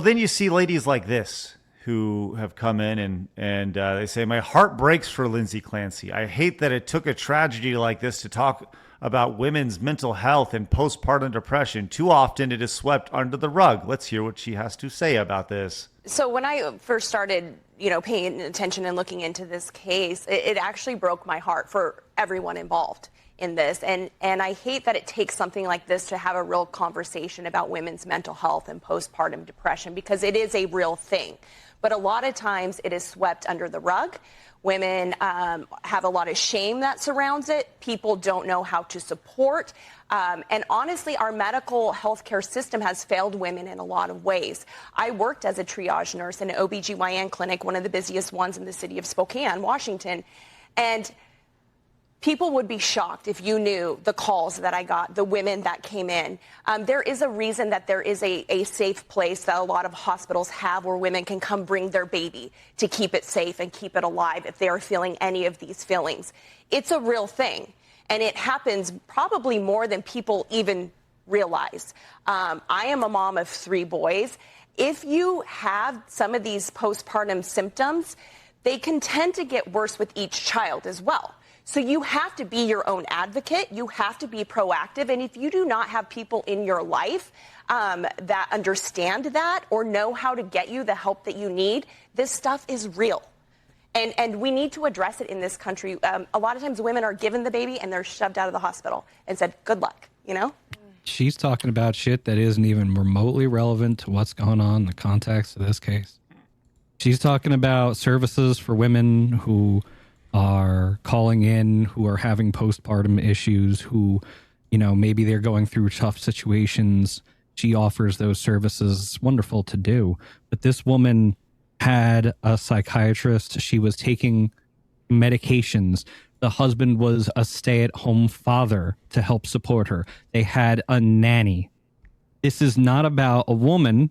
Then you see ladies like this who have come in and they say, my heart breaks for Lindsay Clancy. I hate that it took a tragedy like this to talk about women's mental health and postpartum depression. Too often it is swept under the rug. Let's hear what she has to say about this. So when I first started, paying attention and looking into this case, it actually broke my heart for everyone involved in this. And I hate that it takes something like this to have a real conversation about women's mental health and postpartum depression, because it is a real thing. But a lot of times it is swept under the rug. Women have a lot of shame that surrounds it. People don't know how to support. And honestly, our medical healthcare system has failed women in a lot of ways. I worked as a triage nurse in an OBGYN clinic, one of the busiest ones in the city of Spokane, Washington. And people would be shocked if you knew the calls that I got, the women that came in. There is a reason that there is a safe place that a lot of hospitals have where women can come bring their baby to keep it safe and keep it alive if they are feeling any of these feelings. It's a real thing, and it happens probably more than people even realize. I am a mom of 3 boys. If you have some of these postpartum symptoms, they can tend to get worse with each child as well. So you have to be your own advocate. You have to be proactive. And if you do not have people in your life that understand that or know how to get you the help that you need, this stuff is real. And we need to address it in this country. A lot of times women are given the baby and they're shoved out of the hospital and said, good luck, She's talking about shit that isn't even remotely relevant to what's going on in the context of this case. She's talking about services for women who are calling in, who are having postpartum issues, who, maybe they're going through tough situations. She offers those services. It's wonderful to do. But this woman had a psychiatrist. She was taking medications. The husband was a stay-at-home father to help support her. They had a nanny. This is not about a woman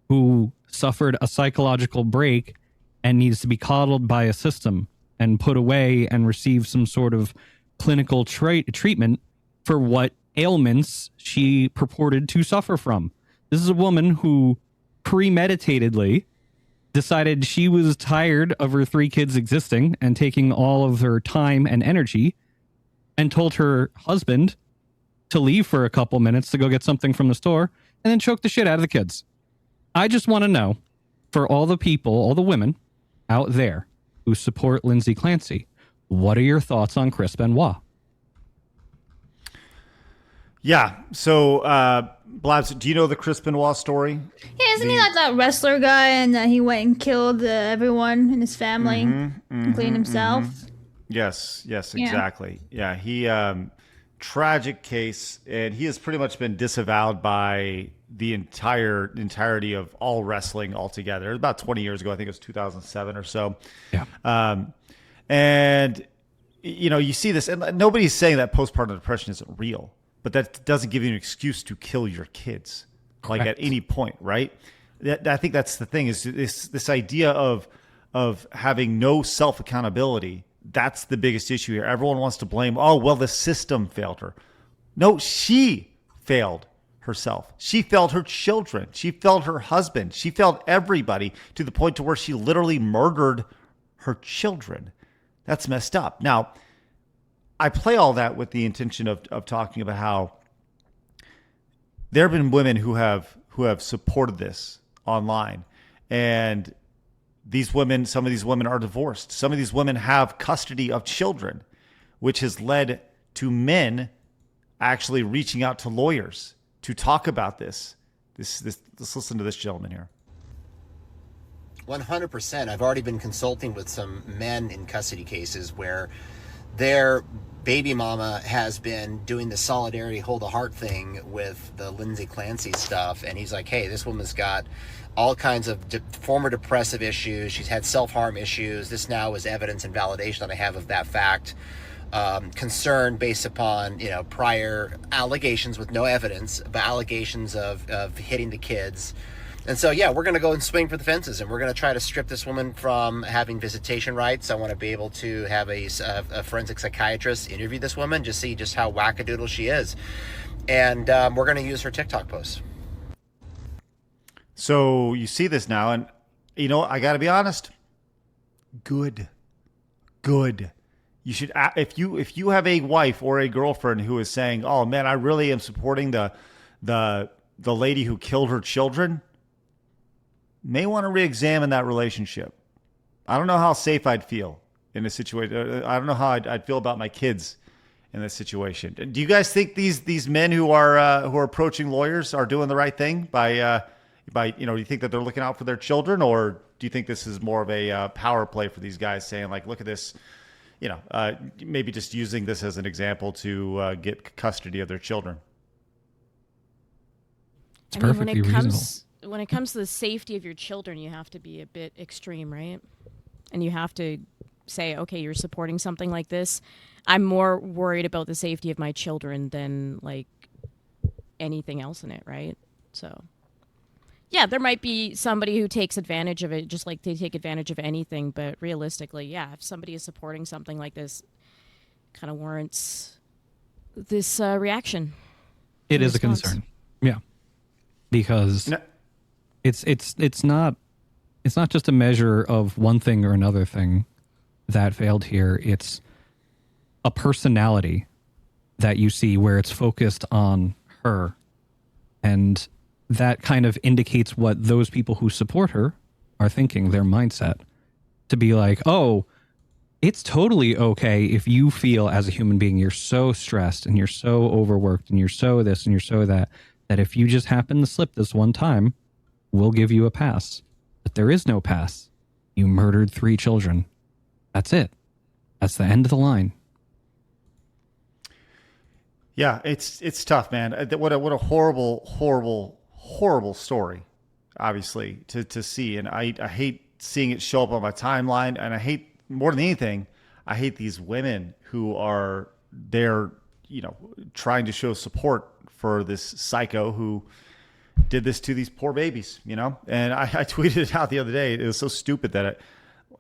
who suffered a psychological break and needs to be coddled by a system and put away and receive some sort of clinical treatment for what ailments she purported to suffer from. This is a woman who premeditatedly decided she was tired of her 3 kids existing and taking all of her time and energy, and told her husband to leave for a couple minutes to go get something from the store, and then choke the shit out of the kids. I just want to know, for all the people, all the women out there who support Lindsay Clancy, what are your thoughts on Chris Benoit? Yeah. So, Blabs, do you know the Chris Benoit story? Yeah, isn't he like that wrestler guy and he went and killed everyone in his family, including himself? Yes, exactly. Yeah, he tragic case, and he has pretty much been disavowed by the entirety of all wrestling altogether. About 20 years ago, I think it was 2007 or so. Yeah. And you see this, and nobody's saying that postpartum depression isn't real, but that doesn't give you an excuse to kill your kids, like at any point, right? I think that's the thing, is this idea of having no self accountability. That's the biggest issue here. Everyone wants to blame, oh, well, the system failed her. No, she failed herself. She failed her children. She failed her husband. She failed everybody, to the point to where she literally murdered her children. That's messed up. Now, I play all that with the intention of talking about how there have been women who have supported this online, and some of these women are divorced. Some of these women have custody of children, which has led to men actually reaching out to lawyers to talk about this. Let's listen to this gentleman here. 100%. I've already been consulting with some men in custody cases where their baby mama has been doing the solidarity hold a heart thing with the Lindsay Clancy stuff. And he's like, hey, this woman's got all kinds of former depressive issues. She's had self-harm issues. This now is evidence and validation that I have of that fact. Concern based upon, prior allegations with no evidence, but allegations of hitting the kids. And so, yeah, we're going to go and swing for the fences, and we're going to try to strip this woman from having visitation rights. I want to be able to have a forensic psychiatrist interview this woman, just see just how wackadoodle she is. And we're going to use her TikTok posts. So you see this now, and you know, I got to be honest. Good. You should, if you have a wife or a girlfriend who is saying, "Oh man, I really am supporting the lady who killed her children," may want to re-examine that relationship. I don't know how safe I'd feel in a situation. I don't know how I'd feel about my kids in this situation. Do you guys think these men who are approaching lawyers are doing the right thing by do you think that they're looking out for their children, or do you think this is more of a power play for these guys saying like, look at this, maybe just using this as an example to get custody of their children? It's perfectly reasonable. When it comes to the safety of your children, you have to be a bit extreme, right? And you have to say, okay, you're supporting something like this. I'm more worried about the safety of my children than like anything else in it, right? So, yeah, there might be somebody who takes advantage of it, just like they take advantage of anything. But realistically, yeah, if somebody is supporting something like this, kind of warrants this reaction. It is a concern, yeah, because it's not just a measure of one thing or another thing that failed here. It's a personality that you see where it's focused on her, and that kind of indicates what those people who support her are thinking, their mindset, to be like, oh, it's totally okay if you feel as a human being you're so stressed and you're so overworked and you're so this and you're so that if you just happen to slip this one time, we'll give you a pass. But there is no pass. You murdered 3 children. That's it. That's the end of the line. Yeah, it's tough, man. What a horrible story, obviously, to see. And I hate seeing it show up on my timeline. And I hate, more than anything, I hate these women who are there, trying to show support for this psycho who did this to these poor babies, And I tweeted it out the other day. It was so stupid that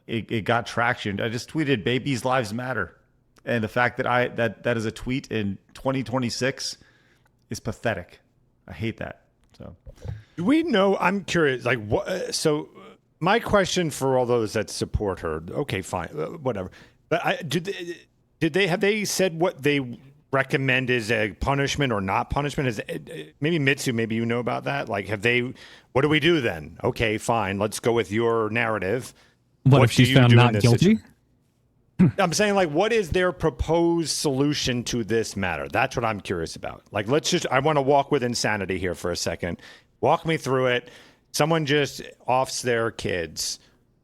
it got traction. I just tweeted, "Babies' lives matter," and the fact that that is a tweet in 2026 is pathetic. I hate that. So, do we know? I'm curious. Like, what? So, my question for all those that support her. Okay, fine, whatever. But did they said what they recommend is a punishment or not punishment? Is maybe Mitsu? Maybe you know about that. Like, have they? What do we do then? Okay, fine. Let's go with your narrative. What if she's found not guilty? I'm saying, like, what is their proposed solution to this matter? That's what I'm curious about. Like, I want to walk with insanity here for a second. Walk me through it. Someone just offs their kids.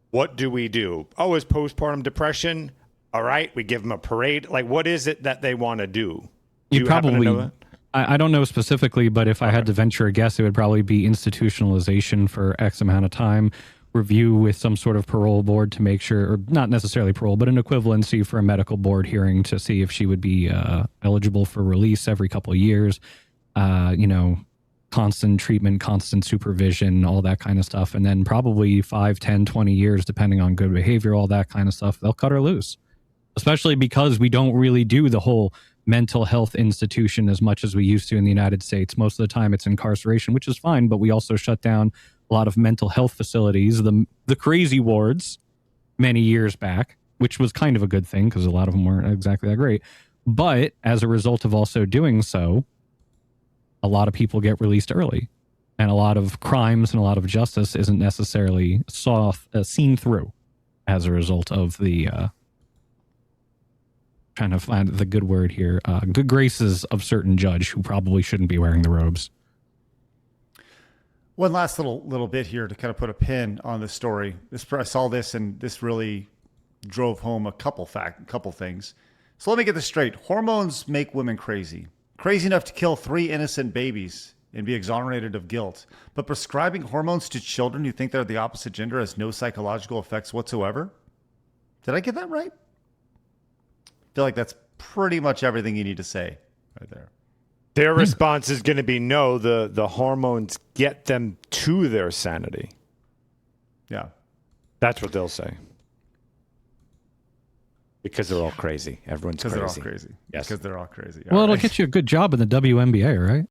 What do we do? Oh, is postpartum depression? All right, we give them a parade. Like, what is it that they want to do? You happen to probably, know that? I don't know specifically, but if I had to venture a guess, it would probably be institutionalization for X amount of time, review with some sort of parole board to make sure, or not necessarily parole, but an equivalency for a medical board hearing to see if she would be eligible for release every couple of years, constant treatment, constant supervision, all that kind of stuff. And then probably 5, 10, 20 years, depending on good behavior, all that kind of stuff, they'll cut her loose. Especially because we don't really do the whole mental health institution as much as we used to in the United States. Most of the time it's incarceration, which is fine, but we also shut down a lot of mental health facilities, the crazy wards many years back, which was kind of a good thing because a lot of them weren't exactly that great. But as a result of also doing so, a lot of people get released early, and a lot of crimes and a lot of justice isn't necessarily seen through as a result of the trying to find the good word here, good graces of certain judge who probably shouldn't be wearing the robes. One last little bit here to kind of put a pin on this story. I saw this, and this really drove home a couple things. So let me get this straight. Hormones make women crazy enough to kill 3 innocent babies and be exonerated of guilt. But prescribing hormones to children who think they're the opposite gender has no psychological effects whatsoever. Did I get that right? I feel like that's pretty much everything you need to say right there. Their response is going to be no, the hormones get them to their sanity. Yeah. That's what they'll say. Because they're all crazy. Everyone's crazy. Because they're all crazy. Yes. Because they're all crazy. Well, it'll get you a good job in the WNBA, right?